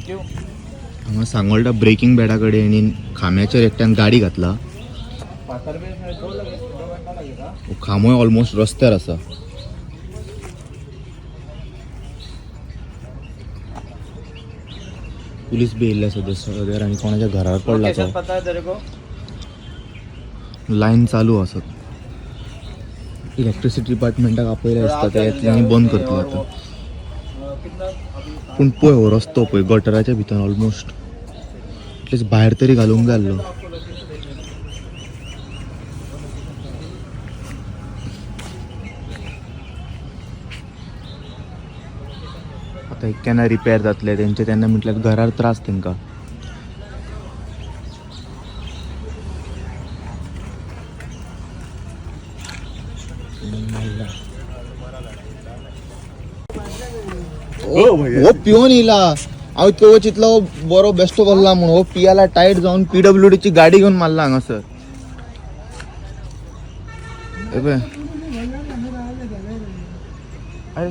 हांगा सांगोळडा ब्रेकिंग बॅडा कडेन आणि खांब्याचेर एकट्यान गाडी घातला. खांबोय ऑलमोस्ट रस्त्यार आसा. पुलीस बी येयल्ले सदर आनी कोणाच्या घरार पडला तो. लायन चालू आसत. इलेक्ट्रिसिटी डिपार्टमेंटाक आपयले दिसता ते येतले आनी बंद करतले आतां. पूण पळय हो रस्तो पळय गटराच्या भितर ऑलमोस्ट एटलीस्ट भायर तरी घालूंक जाय आसलो. आतां केन्ना रिपेर जातले तेंचे तेन्ना म्हटल्यार घरार त्रास तेंकां. हो पिवन येयला. हांव इतको चिंतलो बरो बेश्टो बोल्ला म्हणून. हो पियाला टायट जावन PWDची गाडी घेवन मारला हांगासर. अरे